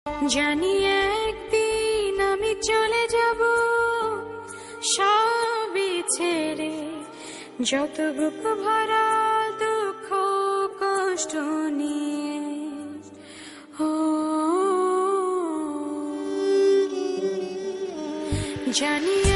জানি একদিন আমি চলে যাব সবই ছেড়ে, যত বুক ভরা দুঃখ কষ্ট নিয়ে। ও জানি